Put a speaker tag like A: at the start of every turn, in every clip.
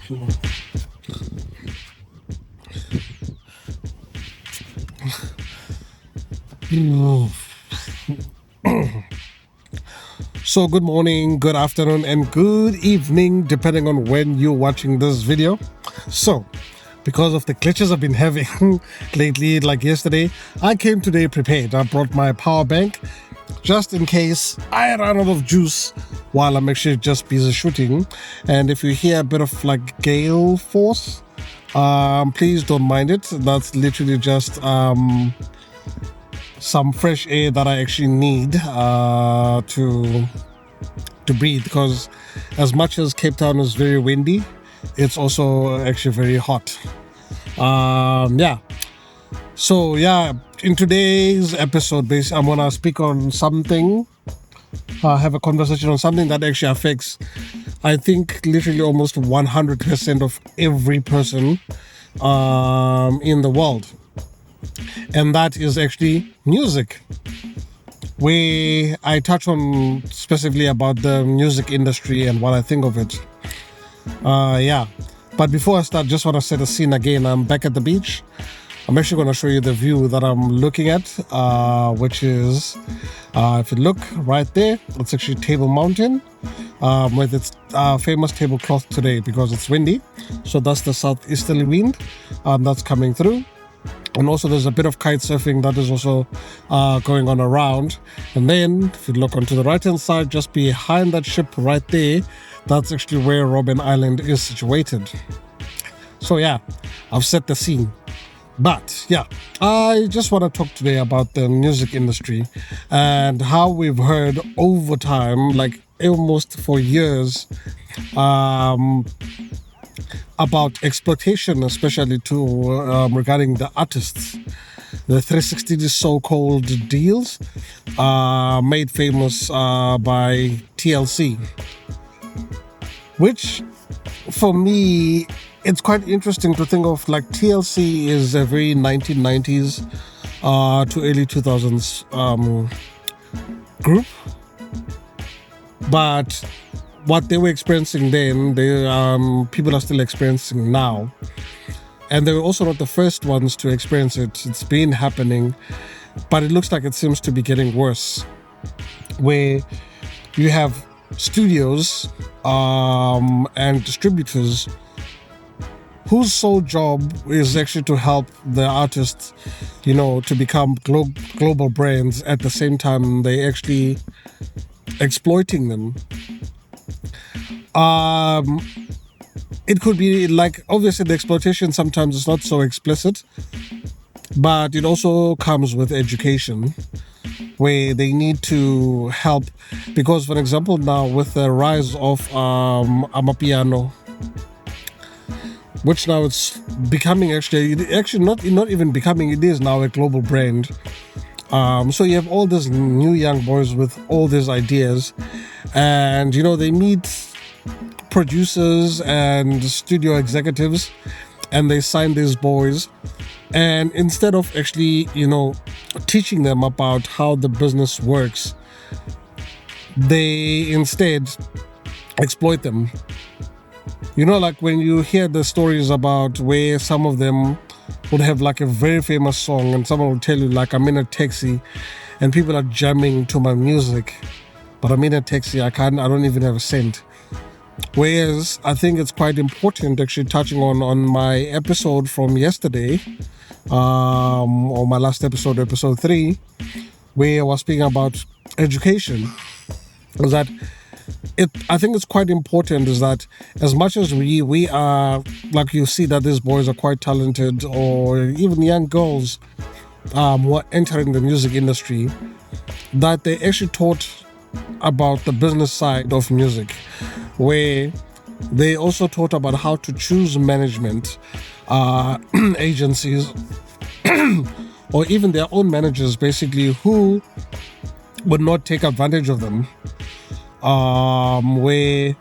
A: So good morning, good afternoon, and good evening, depending on when you're watching this video. So, because of the glitches I've been having lately, like yesterday, I came today prepared. I brought my power bank just in case I run out of juice while I'm actually just busy shooting. And if you hear a bit of like gale force, please don't mind it. That's literally just some fresh air that I actually need to breathe, because as much as Cape Town is very windy, it's also actually very hot. So in today's episode, I'm gonna speak on something, have a conversation on something that actually affects, I think, literally almost 100% of every person in the world. And that is actually music, where I touch on specifically about the music industry and what I think of it. But before I start, just want to set a scene again. I'm back at the beach. I'm actually going to show you the view that I'm looking at, which is, if you look right there, it's actually Table Mountain, with its famous tablecloth today because it's windy. So that's the southeasterly wind that's coming through. And also there's a bit of kite surfing that is also going on around. And then if you look onto the right hand side, just behind that ship right there, that's actually where Robben Island is situated. So I've set the scene. But I just want to talk today about the music industry and how we've heard over time, like almost for years, about exploitation, especially regarding the artists. The 360 so-called deals made famous by TLC, which for me, it's quite interesting to think of. Like, TLC is a very 1990s to early 2000s group, but what they were experiencing then, people are still experiencing now. And they were also not the first ones to experience it. It's been happening, but it looks like it seems to be getting worse, where you have studios and distributors whose sole job is actually to help the artists, to become global brands. At the same time, they actually exploiting them. It could be like, obviously the exploitation sometimes is not so explicit, but it also comes with education, where they need to help. Because, for example, now with the rise of Amapiano, which now it's becoming not even becoming, it is now a global brand. So you have all these new young boys with all these ideas, and they meet producers and studio executives, and they sign these boys, and instead of actually teaching them about how the business works, they instead exploit them. Like when you hear the stories about where some of them would have like a very famous song, and someone will tell you, like, I'm in a taxi and people are jamming to my music, but I'm in a taxi, I don't even have a cent. Whereas I think it's quite important, actually touching on my episode from yesterday, or my last episode 3, where I was speaking about education, is that I think it's quite important, is that as much as we are, like, you see that these boys are quite talented, or even young girls who are entering the music industry, that they actually taught about the business side of music, where they also taught about how to choose management agencies or even their own managers, basically, who would not take advantage of them. Where,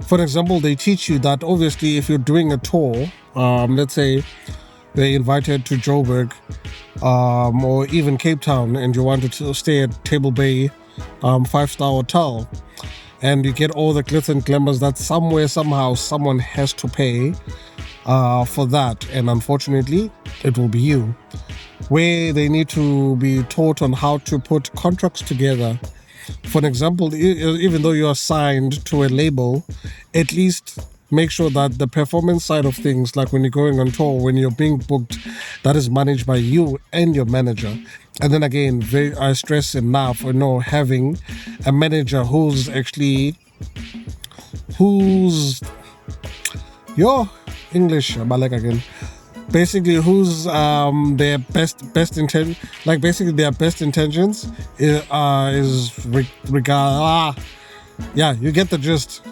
A: for example, they teach you that obviously if you're doing a tour, let's say they invited to Joburg or even Cape Town, and you wanted to stay at Table Bay 5-star hotel, and you get all the glitz and glamours that somewhere, somehow, someone has to pay for that. And unfortunately, it will be you. Where they need to be taught on how to put contracts together. For an example, even though you are signed to a label, at least make sure that the performance side of things, like when you're going on tour, when you're being booked, that is managed by you and your manager. And then again, I stress enough, having a manager who's your English, Balek again. Basically, who's their best intent, like basically their best intentions is regard. Yeah, you get the gist.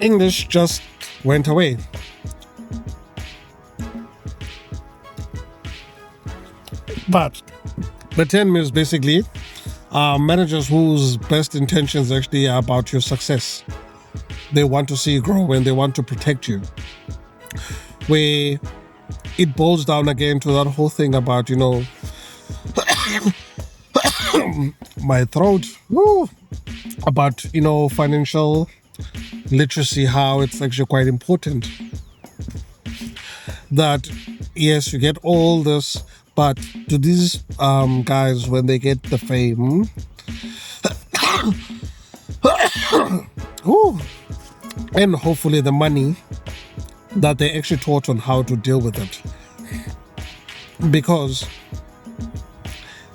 A: English just went away. But the term is basically managers whose best intentions actually are about your success. They want to see you grow and they want to protect you. Where it boils down again to that whole thing about, my throat, about, financial literacy, how it's actually quite important. That, yes, you get all this, but to these guys, when they get the fame, and hopefully the money, that they actually taught on how to deal with it. Because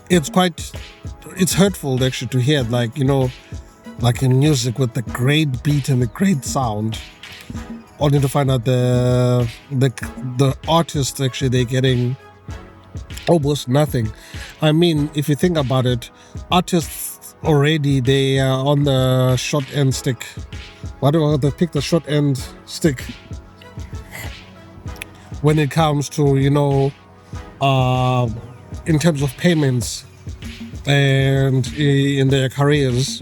A: it's hurtful actually to hear, like in music with the great beat and the great sound, only to find out the artists actually, they're getting almost nothing. I mean, if you think about it, artists already, they are on the short end stick. Why do they pick the short end stick when it comes to, in terms of payments and in their careers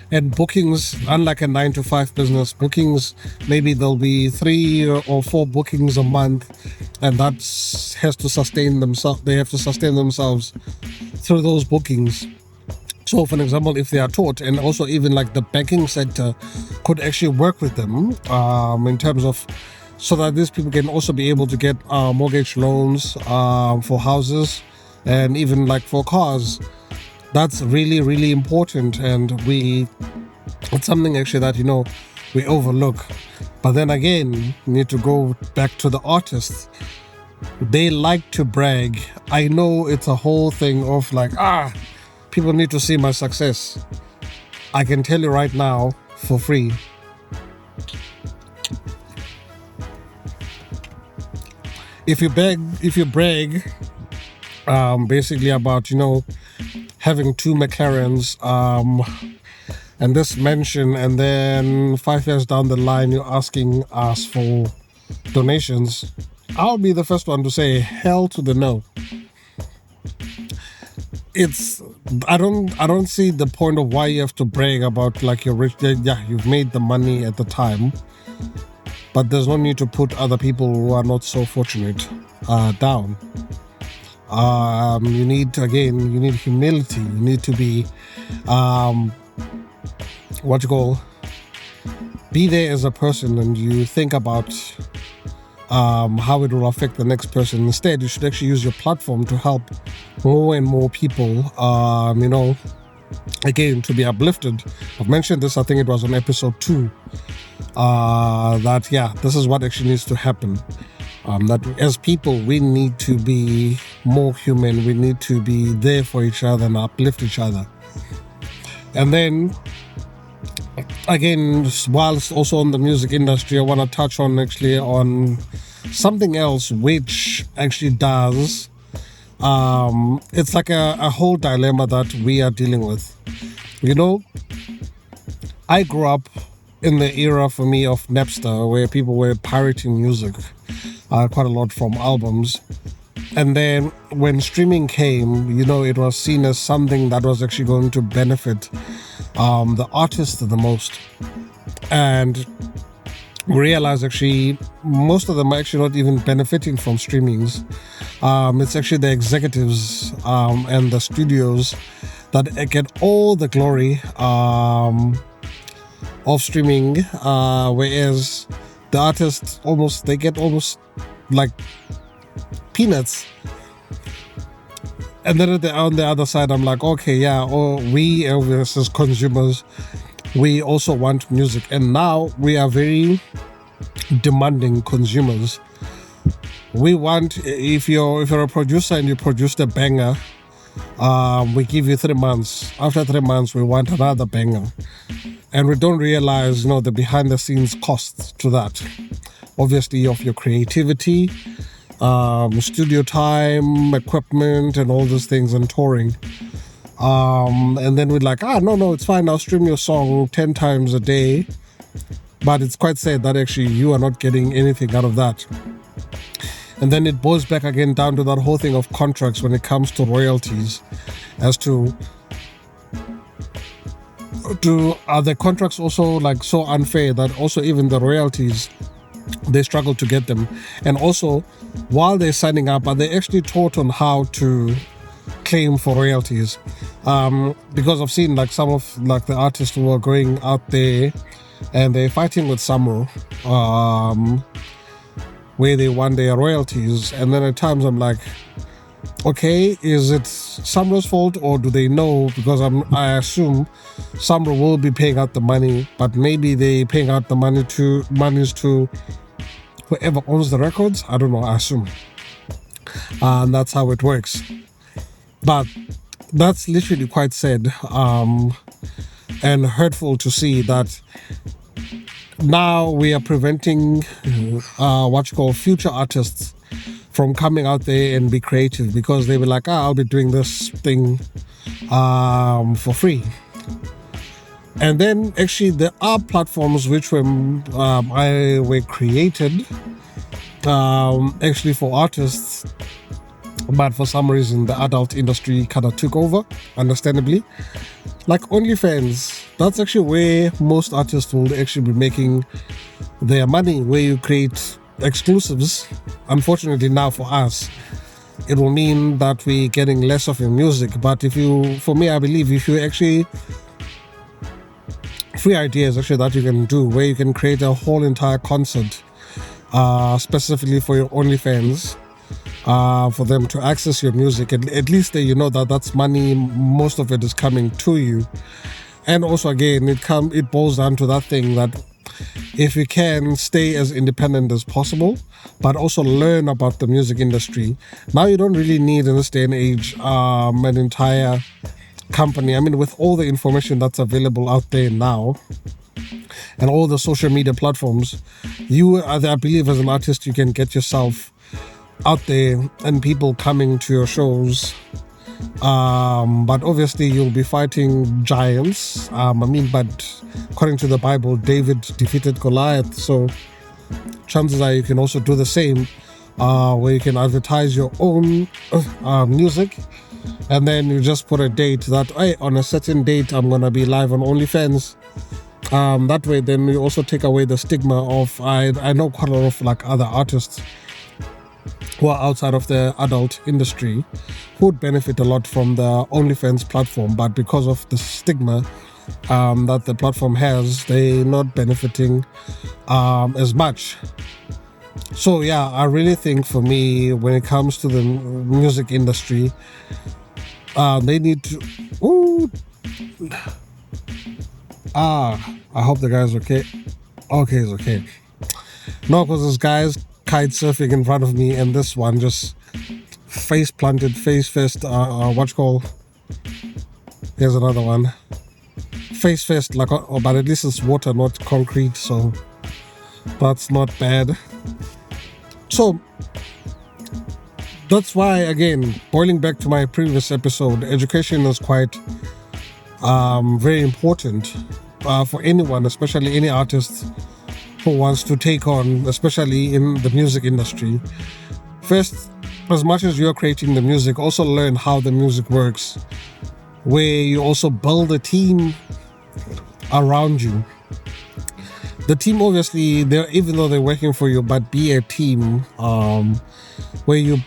A: and bookings? Unlike a 9-to-5 business, bookings, maybe there'll be 3 or 4 bookings a month, and that has to sustain themselves. They have to sustain themselves through those bookings. So, for example, if they are taught, and also even like the banking sector could actually work with them in terms of, so that these people can also be able to get mortgage loans for houses and even like for cars. That's really, really important, and it's something actually that we overlook. But then again, we need to go back to the artists. They like to brag. I know it's a whole thing of like, people need to see my success. I can tell you right now for free, if you brag basically about having 2 McLarens and this mansion, and then 5 years down the line you're asking us for donations, I'll be the first one to say hell to the no. I don't see the point of why you have to brag about like you're rich. Yeah, you've made the money at the time, but there's no need to put other people who are not so fortunate down. You need humility. You need to be be there as a person, and you think about how it will affect the next person. Instead, you should actually use your platform to help more and more people, again, to be uplifted. I've mentioned this, I think it was on episode 2, this is what actually needs to happen. That as people, we need to be more human. We need to be there for each other and uplift each other. And then, again, whilst also on the music industry, I want to touch on something else which actually does. It's like a whole dilemma that we are dealing with. I grew up in the era, for me, of Napster, where people were pirating music quite a lot from albums. And then when streaming came, it was seen as something that was actually going to benefit the artist the most. And we realized actually most of them are actually not even benefiting from streamings. It's actually the executives and the studios that get all the glory of streaming, whereas the artists they get almost like peanuts. And then on the other side, I'm like, okay, yeah, we as consumers, we also want music, and now we are very demanding consumers. We want, if you're a producer and you produced a banger, we give you 3 months. After 3 months, we want another banger, and we don't realize, the behind the scenes costs to that. Obviously, of your creativity, studio time, equipment, and all those things, and touring. And then we're like, no, it's fine. I'll stream your song 10 times a day. But it's quite sad that actually you are not getting anything out of that. And then it boils back again down to that whole thing of contracts when it comes to royalties, as to are the contracts also like so unfair that also even the royalties, they struggle to get them. And also, while they're signing up, are they actually taught on how to claim for royalties? Because I've seen like some of like the artists who are going out there and they're fighting with Samro, where they want their royalties, and then at times I'm like, okay, is it Samro's fault, or do they know? Because I assume Samro will be paying out the money, but maybe they paying out the monies to whoever owns the records. I don't know, I assume. And that's how it works. But that's literally quite sad and hurtful to see that now we are preventing future artists from coming out there and be creative, because they were like, I'll be doing this thing for free. And then actually there are platforms which were created actually for artists, but for some reason the adult industry kind of took over, understandably. Like OnlyFans, that's actually where most artists will actually be making their money, where you create exclusives. Unfortunately now for us, it will mean that we're getting less of your music. But for me, I believe if you actually, free ideas actually that you can do, where you can create a whole entire concert specifically for your OnlyFans, for them to access your music, and at least you know that that's money, most of it is coming to you. And also again, it boils down to that thing that if you can stay as independent as possible, but also learn about the music industry. Now you don't really need in this day and age an entire company. I mean, with all the information that's available out there now and all the social media platforms, I believe as an artist you can get yourself out there and people coming to your shows. But obviously you'll be fighting giants. But according to the Bible, David defeated Goliath, so chances are you can also do the same, where you can advertise your own music, and then you just put a date that, hey, on a certain date I'm gonna be live on OnlyFans. That way then you also take away the stigma of, I know quite a lot of like other artists who are outside of the adult industry who would benefit a lot from the OnlyFans platform, but because of the stigma that the platform has, they're not benefiting as much. So yeah, I really think for me, when it comes to the music industry, they need to... I hope the guy's okay. Okay, it's okay. No, because this guy's kite surfing in front of me, and this one just face first, here's another one. Face first, but at least it's water, not concrete, so that's not bad. So that's why, again, boiling back to my previous episode, education is quite very important for anyone, especially any artist who wants to take on, especially in the music industry. First, as much as you're creating the music, also learn how the music works, where you also build a team around you. The team, obviously, even though they're working for you, but be a team where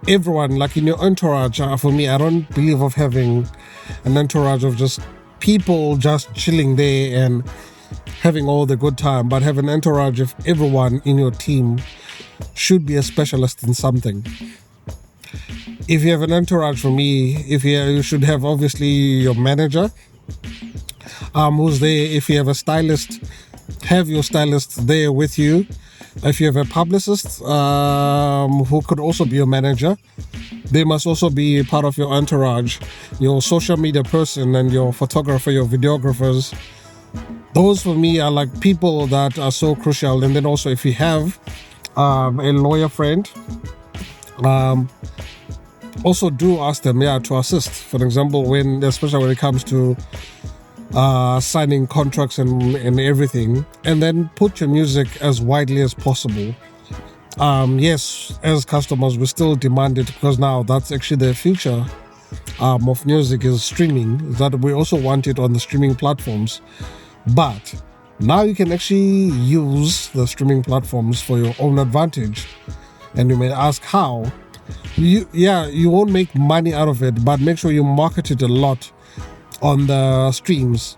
A: everyone, like in your entourage. For me, I don't believe of having an entourage of just people just chilling there and having all the good time, but have an entourage of everyone in your team should be a specialist in something. If you have an entourage, for me, you should have obviously your manager, who's there. If you have a stylist, have your stylist there with you. If you have a publicist, who could also be your manager, they must also be part of your entourage. Your social media person and your photographer, your videographers. Those for me are like people that are so crucial. And then also if you have a lawyer friend, also do ask them to assist. For example, especially when it comes to signing contracts and everything, and then put your music as widely as possible. Yes, as customers we still demand it, because now that's actually the future of music is streaming, that we also want it on the streaming platforms. But now you can actually use the streaming platforms for your own advantage. And you may ask how. You won't make money out of it, but make sure you market it a lot on the streams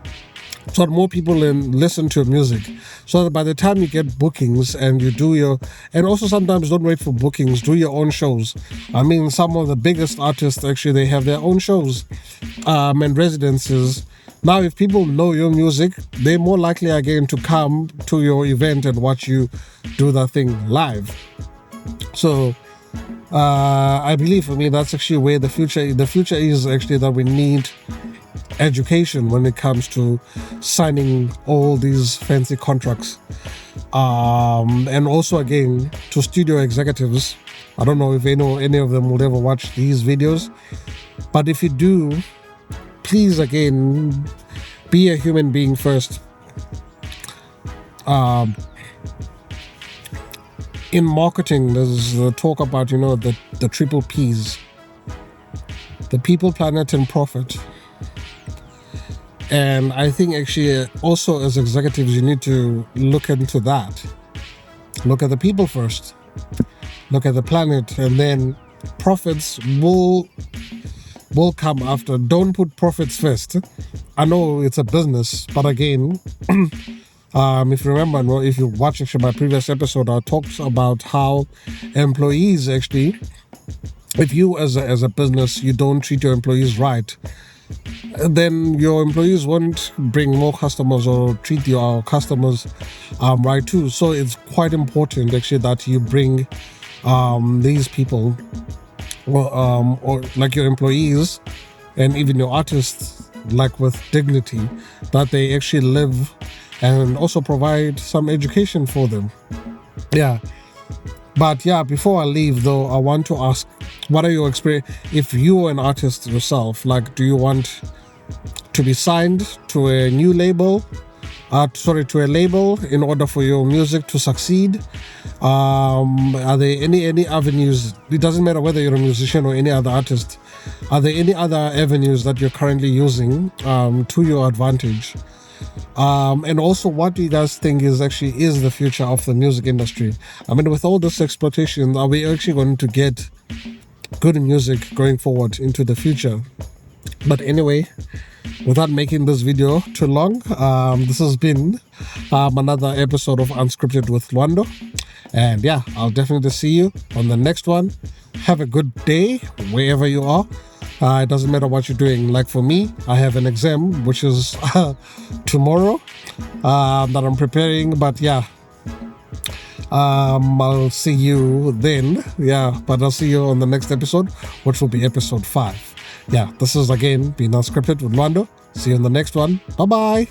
A: so that more people listen to your music, so that by the time you get bookings and you do and also sometimes don't wait for bookings, do your own shows. I mean, some of the biggest artists actually, they have their own shows and residences. Now if people know your music, they're more likely again to come to your event and watch you do that thing live. So I believe, for me, that's actually where the future is actually, that we need education when it comes to signing all these fancy contracts, and also again to studio executives. I don't know if any of them will ever watch these videos, but if you do, please again be a human being first. In marketing, there's the talk about the triple P's: the people, planet, and profit. And I think actually also as executives, you need to look into that. Look at the people first, look at the planet, and then profits will come after. Don't put profits first. I know it's a business, but again, if you remember, if you watch actually my previous episode, I talked about how employees actually, if you as a business, you don't treat your employees right, then your employees won't bring more customers or treat your customers right too. So it's quite important actually that you bring these people, or like your employees and even your artists, like with dignity, that they actually live and also provide some education for them. But before I leave though, I want to ask, what are your experience? If you're an artist yourself, like, do you want to be signed to a new label, to a label in order for your music to succeed? Are there any avenues? It doesn't matter whether you're a musician or any other artist. Are there any other avenues that you're currently using to your advantage? And also, what do you guys think is the future of the music industry? I mean, with all this exploitation, are we actually going to get good music going forward into the future? But anyway, without making this video too long, this has been another episode of Unscripted with Lwando. And I'll definitely see you on the next one. Have a good day wherever you are. It doesn't matter what you're doing. Like for me, I have an exam, which is tomorrow, that I'm preparing. But I'll see you then. But I'll see you on the next episode, which will be episode 5. This is again been Unscripted with Lwando. See you on the next one. Bye-bye.